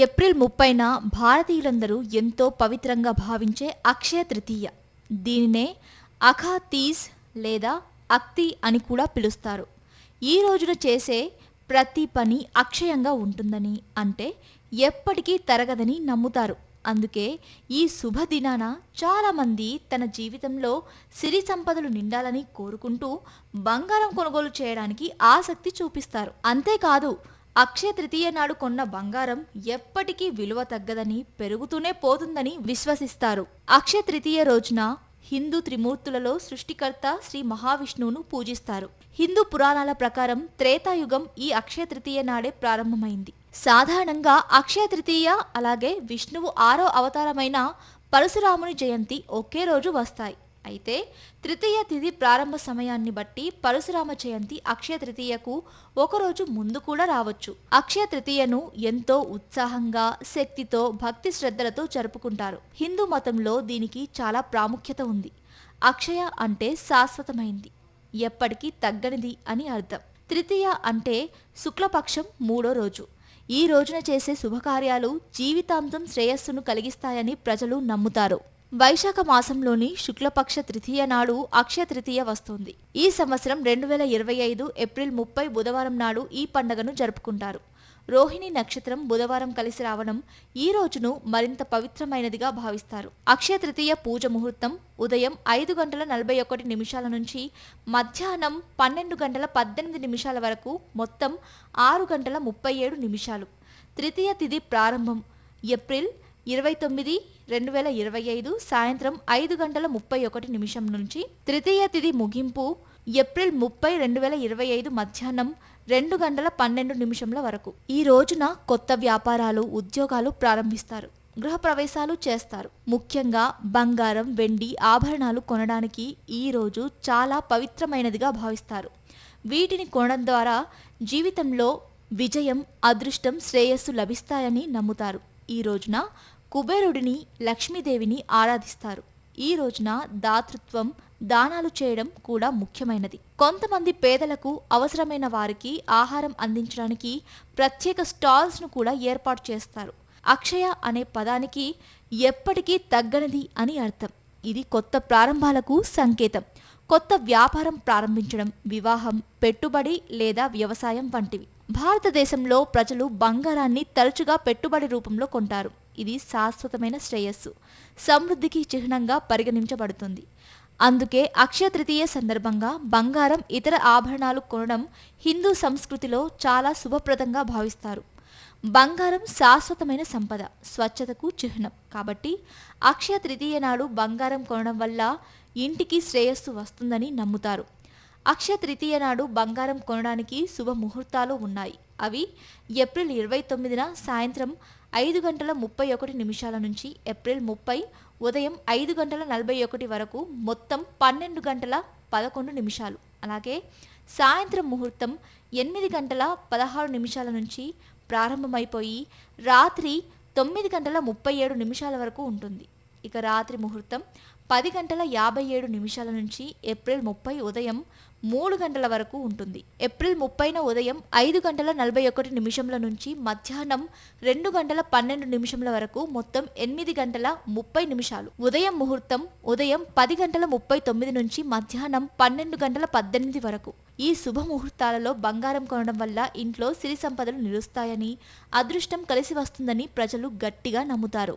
April 30న భారతీయులందరూ ఎంతో పవిత్రంగా భావించే అక్షయ తృతీయ. దీనినే అఖా తీజ్ లేదా అక్తి అని కూడా పిలుస్తారు. ఈ రోజున చేసే ప్రతి పని అక్షయంగా ఉంటుందని, అంటే ఎప్పటికీ తరగదని నమ్ముతారు. అందుకే ఈ శుభదినాన చాలామంది తన జీవితంలో సిరి సంపదలు నిండాలని కోరుకుంటూ బంగారం కొనుగోలు చేయడానికి ఆసక్తి చూపిస్తారు. అంతేకాదు, అక్షయ తృతీయ నాడు కొన్న బంగారం ఎప్పటికీ విలువ తగ్గదని, పెరుగుతూనే పోతుందని విశ్వసిస్తారు. అక్షయ తృతీయ రోజున హిందూ త్రిమూర్తులలో సృష్టికర్త శ్రీ మహావిష్ణువును పూజిస్తారు. హిందూ పురాణాల ప్రకారం త్రేతాయుగం ఈ అక్షయ తృతీయ నాడే ప్రారంభమైంది. సాధారణంగా అక్షయ తృతీయ అలాగే విష్ణువు 6వ అవతారమైన పరశురాముని జయంతి ఒకే రోజు వస్తాయి. అయితే తృతీయ తిథి ప్రారంభ సమయాన్ని బట్టి పరశురామ జయంతి అక్షయ తృతీయకు ఒకరోజు ముందు కూడా రావచ్చు. అక్షయ తృతీయను ఎంతో ఉత్సాహంగా, శక్తితో, భక్తి శ్రద్ధలతో జరుపుకుంటారు. హిందూ మతంలో దీనికి చాలా ప్రాముఖ్యత ఉంది. అక్షయ అంటే శాశ్వతమైంది, ఎప్పటికీ తగ్గనిది అని అర్థం. తృతీయ అంటే శుక్లపక్షం 3వ రోజు. ఈ రోజున చేసే శుభకార్యాలు జీవితాంతం శ్రేయస్సును కలిగిస్తాయని ప్రజలు నమ్ముతారు. వైశాఖ మాసంలోని శుక్లపక్ష తృతీయ నాడు అక్షయ తృతీయ వస్తుంది. ఈ సంవత్సరం 2025 ఏప్రిల్ 30 బుధవారం నాడు ఈ పండుగను జరుపుకుంటారు. రోహిణి నక్షత్రం బుధవారం కలిసి రావడం ఈ రోజును మరింత పవిత్రమైనదిగా భావిస్తారు. అక్షయ తృతీయ పూజ ముహూర్తం ఉదయం 5:41 నుంచి మధ్యాహ్నం 12:18 వరకు, మొత్తం 6:37. తృతీయ తిథి ప్రారంభం ఏప్రిల్ 29, 2025 సాయంత్రం 5:31 నుంచి. తృతీయ తిథి ముగింపు ఏప్రిల్ 30, 2025 మధ్యాహ్నం 2:12 వరకు. ఈ రోజున కొత్త వ్యాపారాలు, ఉద్యోగాలు ప్రారంభిస్తారు. గృహప్రవేశాలు చేస్తారు. ముఖ్యంగా బంగారం, వెండి ఆభరణాలు కొనడానికి ఈ రోజు చాలా పవిత్రమైనదిగా భావిస్తారు. వీటిని కొనడం ద్వారా జీవితంలో విజయం, అదృష్టం, శ్రేయస్సు లభిస్తాయని నమ్ముతారు. ఈ రోజున కుబేరుడిని, లక్ష్మీదేవిని ఆరాధిస్తారు. ఈ రోజున దాతృత్వం, దానాలు చేయడం కూడా ముఖ్యమైనది. కొంతమంది పేదలకు, అవసరమైన వారికి ఆహారం అందించడానికి ప్రత్యేక స్టాల్స్ను కూడా ఏర్పాటు చేస్తారు. అక్షయ అనే పదానికి ఎప్పటికీ తగ్గనిది అని అర్థం. ఇది కొత్త ప్రారంభాలకు సంకేతం. కొత్త వ్యాపారం ప్రారంభించడం, వివాహం, పెట్టుబడి లేదా వ్యవసాయం వంటివి. భారతదేశంలో ప్రజలు బంగారాన్ని తరచుగా పెట్టుబడి రూపంలో కొంటారు. ఇది శాశ్వతమైన శ్రేయస్సు, సమృద్ధికి చిహ్నంగా పరిగణించబడుతుంది. అందుకే అక్షయ తృతీయ సందర్భంగా బంగారం, ఇతర ఆభరణాలు కొనడం హిందూ సంస్కృతిలో చాలా శుభప్రదంగా భావిస్తారు. బంగారం శాశ్వతమైన సంపద, స్వచ్ఛతకు చిహ్నం. కాబట్టి అక్షయ తృతీయ నాడు బంగారం కొనడం వల్ల ఇంటికి శ్రేయస్సు వస్తుందని నమ్ముతారు. అక్షయ తృతీయ నాడు బంగారం కొనడానికి శుభ ముహూర్తాలు ఉన్నాయి. అవి ఏప్రిల్ 29న సాయంత్రం 5:31 నుంచి ఏప్రిల్ 30 ఉదయం 5:41 వరకు, మొత్తం 12:11. అలాగే సాయంత్రం ముహూర్తం 8:16 నుంచి ప్రారంభమైపోయి రాత్రి 9:37 వరకు ఉంటుంది. ఇక రాత్రి ముహూర్తం 10:57 నుంచి ఏప్రిల్ 30 ఉదయం 3 గంటల వరకు ఉంటుంది. ఏప్రిల్ 30న ఉదయం 5:41 నుంచి మధ్యాహ్నం 2:12 వరకు, మొత్తం 8:30. ఉదయం ముహూర్తం ఉదయం 10:39 నుంచి మధ్యాహ్నం 12:18 వరకు. ఈ శుభ ముహూర్తాలలో బంగారం కొనడం వల్ల ఇంట్లో సిరి సంపదలు నిలుస్తాయని, అదృష్టం కలిసి వస్తుందని ప్రజలు గట్టిగా నమ్ముతారు.